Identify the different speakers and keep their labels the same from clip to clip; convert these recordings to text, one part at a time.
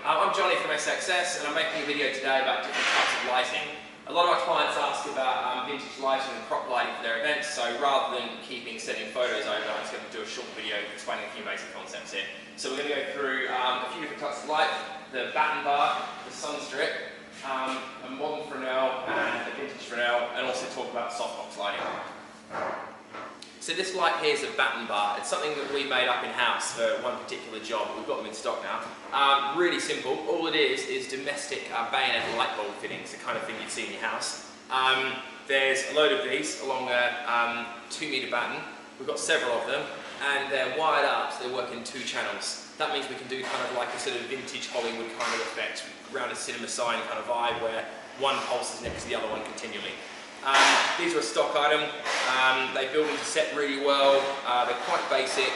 Speaker 1: I'm Johnny from SXS and I'm making a video today about different types of lighting. A lot of our clients ask about vintage lighting and crop lighting for their events, so rather than sending photos over, I'm just going to do a short video explaining a few basic concepts here. So we're going to go through a few different types of light: the batten bar, the sun strip, a modern Fresnel and a vintage Fresnel, and also talk about softbox lighting. So this light here is a batten bar. It's something that we made up in-house for one particular job. We've got them in stock now. Really simple. All it is domestic bayonet light bulb fittings, the kind of thing you'd see in your house. There's a load of these along a 2-metre batten. We've got several of them, and they're wired up, so they work in 2 channels. That means we can do kind of like a sort of vintage Hollywood kind of effect, around a cinema sign kind of vibe, where one pulse is next to the other one continually. These are a stock item. They build into set really well. They're quite basic.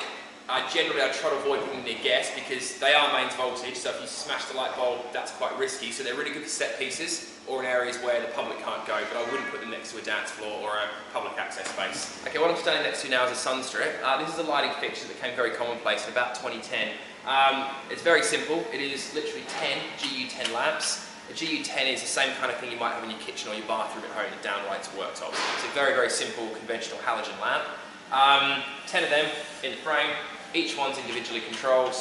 Speaker 1: Generally I try to avoid putting them near guests because they are mains voltage, so if you smash the light bulb, that's quite risky. So they're really good for set pieces or in areas where the public can't go, but I wouldn't put them next to a dance floor or a public access space. Okay, what I'm standing next to now is a sun strip. This is a lighting fixture that became very commonplace in about 2010. It's very simple. It is literally 10 GU10 lamps. A GU10 is the same kind of thing you might have in your kitchen or your bathroom at home that downlights worktops. It's a very, very simple conventional halogen lamp. 10 of them in the frame. Each one's individually controlled.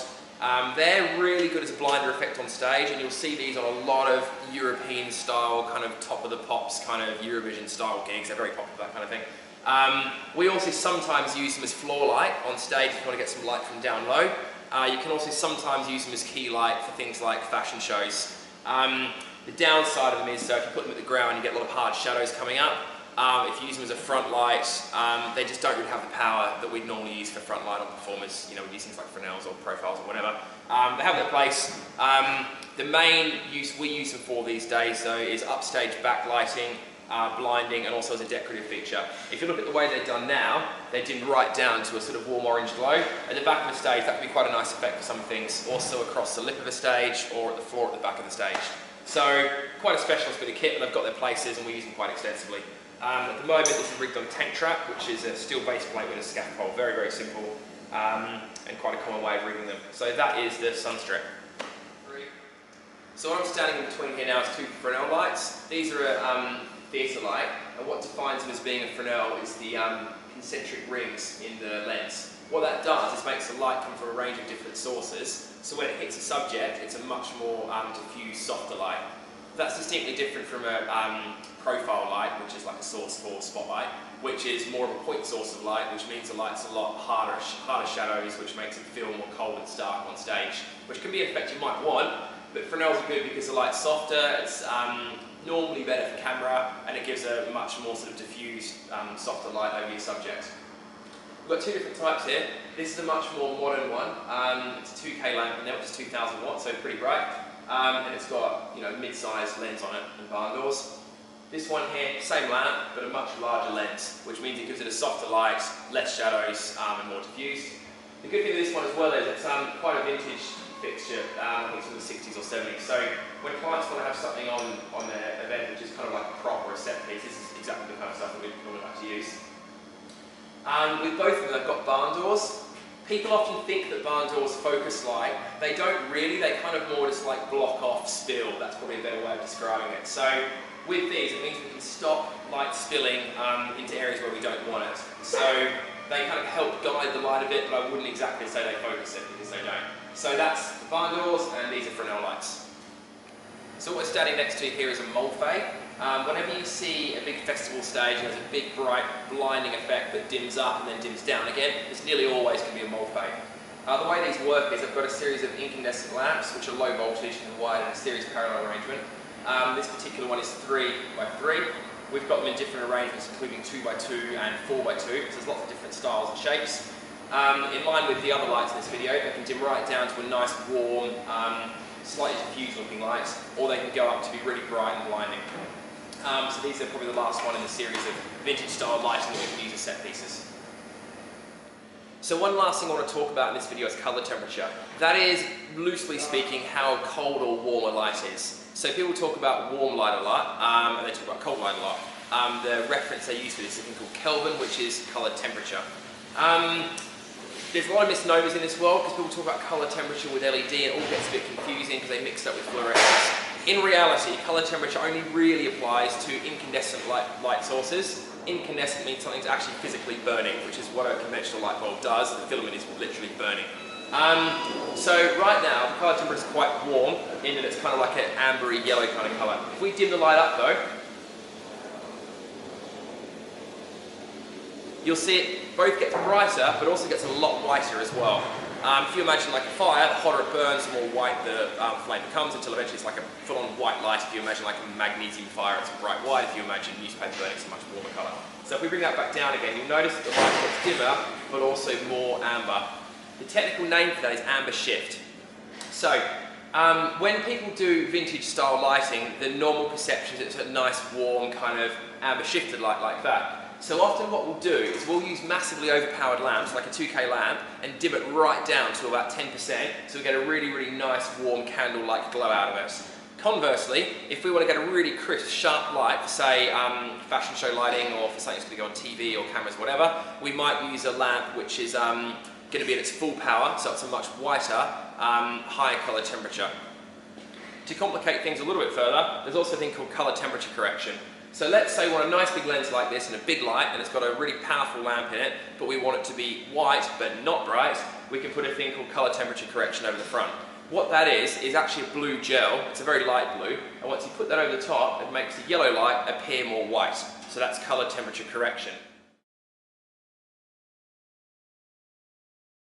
Speaker 1: They're really good as a blinder effect on stage, and you'll see these on a lot of European style, kind of top of the pops, kind of Eurovision style gigs. They're very popular, that kind of thing. We also sometimes use them as floor light on stage if you want to get some light from down low. You can also sometimes use them as key light for things like fashion shows. The downside of them is, so if you put them at the ground, you get a lot of hard shadows coming up. If you use them as a front light, they just don't really have the power that we'd normally use for front light on performers. You know, we use things like Fresnels or profiles or whatever. They have their place. The main use we use them for these days, though, is upstage backlighting, blinding, and also as a decorative feature. If you look at the way they're done now, they're dimmed right down to a sort of warm orange glow. At the back of the stage, that can be quite a nice effect for some things, also across the lip of the stage or at the floor at the back of the stage. So, quite a specialist bit of kit, but they've got their places and we use them quite extensively. At the moment, this is rigged on a tank trap, which is a steel base plate with a scaffold. Very, very simple and quite a common way of rigging them. So that is the sun strip. So what I'm standing in between here now is 2 Fresnel lights. These are a theatre light, and what defines them as being a Fresnel is the concentric rings in the lens. What that does is makes the light come from a range of different sources, so when it hits a subject, it's a much more diffuse, softer light. That's distinctly different from a profile light, which is like a source for spotlight, which is more of a point source of light, which means the light's a lot harder shadows, which makes it feel more cold and stark on stage, which can be an effect you might want, but Fresnels are good because the light's softer, it's normally better for camera, and it gives a much more sort of diffused, softer light over your subject. We've got 2 different types here. This is a much more modern one. It's a 2K lamp in there, which is 2000 watts, so pretty bright. And it's got, you know, mid-sized lens on it and barn doors. This one here, same lamp, but a much larger lens, which means it gives it a softer light, less shadows, and more diffused. The good thing with this one as well is it's quite a vintage fixture. I think it's from the 60s or 70s. So when clients want to have something on their event, which is kind of like a prop or a set piece, this is exactly the kind of stuff that we normally like to use. With both of them, they've got barn doors. People often think that barn doors focus light. They don't really, they kind of more just like block off spill. That's probably a better way of describing it. So with these, it means we can stop light spilling into areas where we don't want it. So they kind of help guide the light a bit, but I wouldn't exactly say they focus it because they don't. So that's the barn doors, and these are Fresnel lights. So what we're standing next to here is a Mulfay. Whenever you see a big festival stage and there's a big bright blinding effect that dims up and then dims down again, it's nearly always going to be a Mulfay. The way these work is I've got a series of incandescent lamps which are low voltage and wired in a series parallel arrangement. This particular one is 3x3. We've got them in different arrangements including 2x2 and 4x2, so there's lots of different styles and shapes. In line with the other lights in this video, they can dim right down to a nice warm, slightly diffused looking light, or they can go up to be really bright and blinding. So these are probably the last one in the series of vintage style lighting that we can use as set pieces. So one last thing I want to talk about in this video is colour temperature. That is, loosely speaking, how cold or warm a light is. So people talk about warm light a lot, and they talk about cold light a lot. The reference they use for this is a thing called Kelvin, which is colour temperature. There's a lot of misnomers in this world because people talk about colour temperature with LED and it all gets a bit confusing because they mix it up with fluorescence. In reality, colour temperature only really applies to incandescent light sources. Incandescent means something's actually physically burning, which is what a conventional light bulb does. The filament is literally burning. So right now, the colour temperature is quite warm, in that it's kind of like an ambery yellow kind of colour. If we dim the light up though, you'll see it both gets brighter, but also gets a lot whiter as well. If you imagine like a fire, the hotter it burns, the more white the flame becomes, until eventually it's like a full-on white light. If you imagine like a magnesium fire, it's bright white. If you imagine newspaper burning, it's a much warmer colour. So if we bring that back down again, you'll notice that the light gets dimmer, but also more amber. The technical name for that is amber shift. So, when people do vintage style lighting, the normal perception is it's a nice warm kind of amber shifted light like that. So often what we'll do is we'll use massively overpowered lamps, like a 2K lamp, and dim it right down to about 10%, so we get a really, really nice warm candle-like glow out of it. Conversely, if we want to get a really crisp, sharp light for, say, fashion show lighting or for something that's going to go on TV or cameras, whatever, we might use a lamp which is going to be at its full power, so it's a much whiter, higher colour temperature. To complicate things a little bit further, there's also a thing called colour temperature correction. So let's say we want a nice big lens like this and a big light, and it's got a really powerful lamp in it, but we want it to be white but not bright. We can put a thing called colour temperature correction over the front. What that is actually a blue gel. It's a very light blue, and once you put that over the top, it makes the yellow light appear more white. So that's colour temperature correction.